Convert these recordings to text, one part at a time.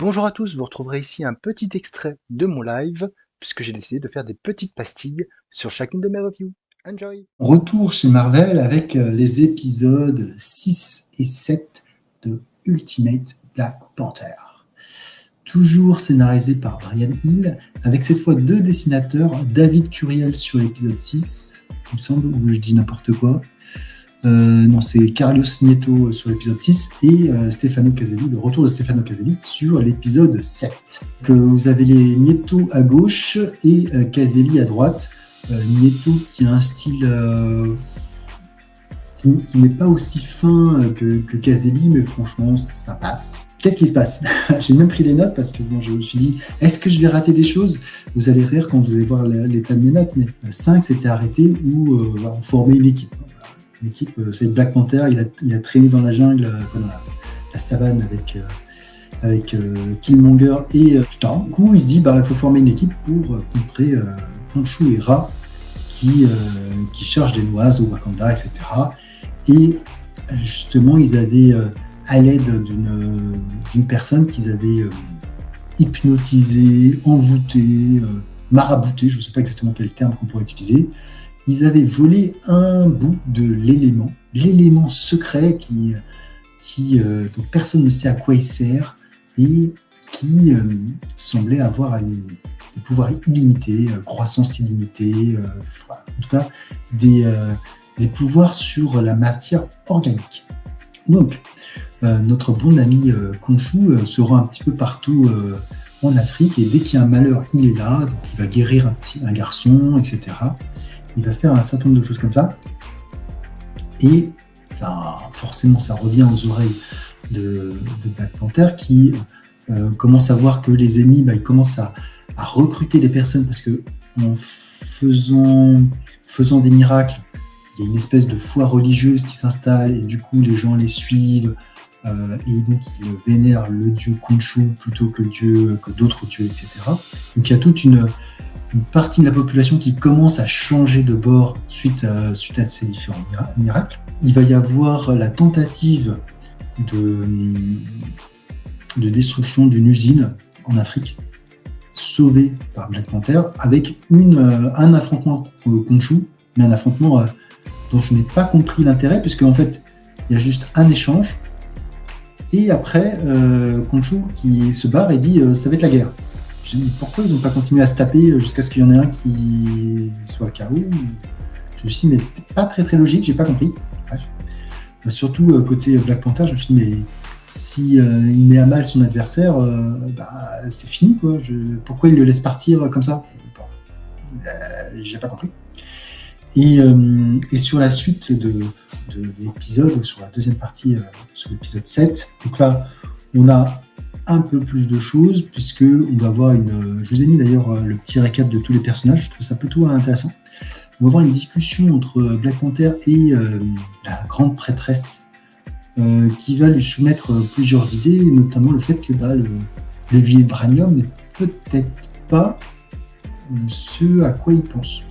Bonjour à tous, vous retrouverez ici un petit extrait de mon live, puisque j'ai décidé de faire des petites pastilles sur chacune de mes reviews. Enjoy! Retour chez Marvel avec les épisodes 6 et 7 de Ultimate Black Panther. Toujours scénarisé par Brian Hill, avec cette fois deux dessinateurs, David Curiel sur l'épisode 6, il me semble, ou je dis n'importe quoi. Non, c'est Carlos Nieto sur l'épisode 6 et Stefano Caselli, le retour de Stefano Caselli sur l'épisode 7. Que vous avez les Nieto à gauche et Caselli à droite. Nieto qui a un style qui n'est pas aussi fin que Caselli, mais franchement, ça passe. Qu'est-ce qui se passe? J'ai même pris des notes parce que bon, je me suis dit, est-ce que je vais rater des choses? Vous allez rire quand vous allez voir l'état de mes notes, mais 5 c'était arrêté où on formait une équipe. L'équipe, c'est Black Panther, il a traîné dans la jungle, dans la savane avec Killmonger et Star. Du coup, il se dit, il faut former une équipe pour contrer Khonshu et Ra qui chargent des noises au Wakanda, etc. Et justement, ils avaient, à l'aide d'une personne qu'ils avaient hypnotisée, envoûtée, maraboutée, je ne sais pas exactement quel terme qu'on pourrait utiliser, ils avaient volé un bout de l'élément secret dont personne ne sait à quoi il sert et qui semblait avoir des pouvoirs illimités, croissance illimitée, en tout cas des pouvoirs sur la matière organique. Donc, notre bon ami Khonshu se rend un petit peu partout en Afrique et dès qu'il y a un malheur, il est là, donc il va guérir un garçon, etc. Il va faire un certain nombre de choses comme ça. Et ça, forcément, ça revient aux oreilles de Black Panther qui commence à voir que les ennemis, ils commencent à recruter des personnes parce que en faisant des miracles, il y a une espèce de foi religieuse qui s'installe et du coup les gens les suivent et donc ils vénèrent le dieu Khonshu plutôt que d'autres dieux, etc. Donc il y a toute une partie de la population qui commence à changer de bord suite à ces différents miracles. Il va y avoir la tentative de destruction d'une usine en Afrique, sauvée par Black Panther, avec un affrontement Khonshu, mais un affrontement dont je n'ai pas compris l'intérêt, puisque en fait, il y a juste un échange, et après, Khonshu qui se barre et dit ça va être la guerre. Je me dis, pourquoi ils n'ont pas continué à se taper jusqu'à ce qu'il y en ait un qui soit KO? Je me suis dit, mais c'était pas très très logique, j'ai pas compris. Bref. Surtout côté Black Panther, je me suis dit, mais si il met à mal son adversaire, c'est fini quoi. Pourquoi il le laisse partir comme ça? J'ai pas compris. Et sur la suite de l'épisode, sur la deuxième partie, sur l'épisode 7, donc là, on a un peu plus de choses, puisque on va avoir je vous ai mis d'ailleurs le petit récap de tous les personnages, je trouve ça plutôt intéressant. On va avoir une discussion entre Black Panther et la grande prêtresse qui va lui soumettre plusieurs idées, notamment le fait que le vibranium n'est peut-être pas ce à quoi il pense.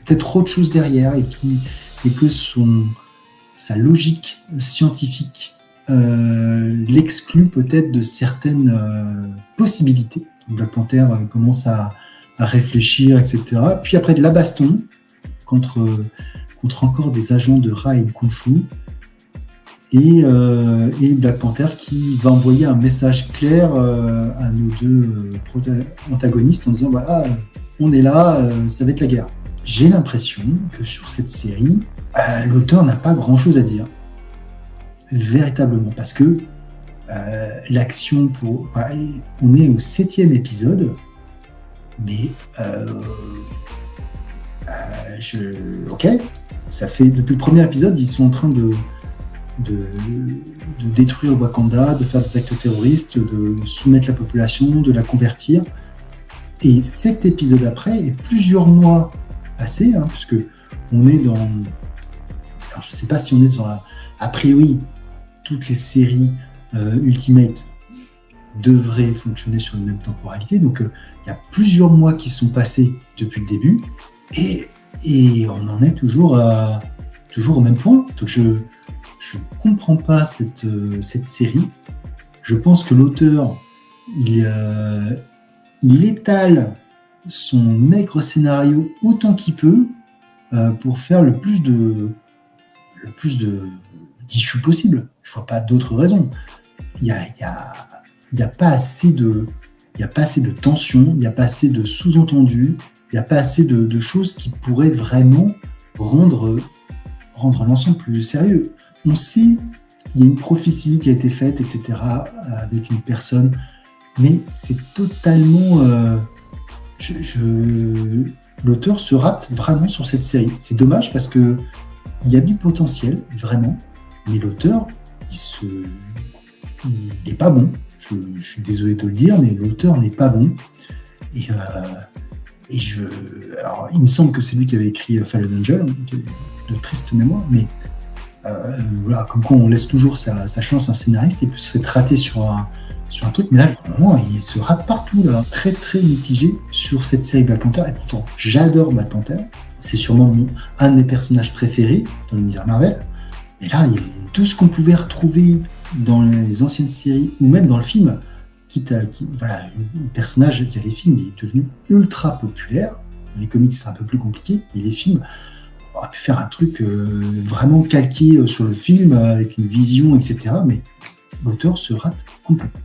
Peut-être autre chose derrière et que sa logique scientifique l'exclut peut-être de certaines possibilités. Donc Black Panther commence à réfléchir, etc. Puis après de la baston contre encore des agents de Ra et de Khonshu et Black Panther qui va envoyer un message clair à nos deux antagonistes en disant voilà, on est là, ça va être la guerre. J'ai l'impression que sur cette série, l'auteur n'a pas grand-chose à dire. Véritablement, parce que l'action on est au 7e épisode, mais ok, ça fait depuis le premier épisode, ils sont en train de détruire Wakanda, de faire des actes terroristes, de soumettre la population, de la convertir. Et cet épisode après, et plusieurs mois passés, puisque on est dans... Alors je ne sais pas si on est dans a priori, toutes les séries Ultimate devraient fonctionner sur une même temporalité. Donc, il y a plusieurs mois qui sont passés depuis le début et on en est toujours au même point. Donc, je ne comprends pas cette série. Je pense que l'auteur il, euh, il étale son maigre scénario autant qu'il peut pour faire le plus de d'issues possible. Je vois pas d'autres raisons. Il y a pas assez de tension, il n'y a pas assez de sous-entendus, il n'y a pas assez de choses qui pourraient vraiment rendre l'ensemble plus sérieux. On sait qu'il y a une prophétie qui a été faite, etc., avec une personne, mais c'est totalement... l'auteur se rate vraiment sur cette série. C'est dommage parce que il y a du potentiel, vraiment, mais l'auteur, il n'est pas bon. Je suis désolé de le dire, mais l'auteur n'est pas bon. Alors, il me semble que c'est lui qui avait écrit Fallen Angel, de triste mémoire, mais voilà, comme quoi on laisse toujours sa chance à un scénariste, il peut se rater sur un truc, mais là, vraiment, il se rate partout, là. Très, très mitigé sur cette série Black Panther, et pourtant, j'adore Black Panther. C'est sûrement un de mes personnages préférés dans l'univers Marvel. Et là, il y a tout ce qu'on pouvait retrouver dans les anciennes séries, ou même dans le film, voilà, le personnage, il y a les films, il est devenu ultra populaire. Dans les comics, c'est un peu plus compliqué, mais les films, on aurait pu faire un truc vraiment calqué sur le film, avec une vision, etc. Mais l'auteur se rate complètement.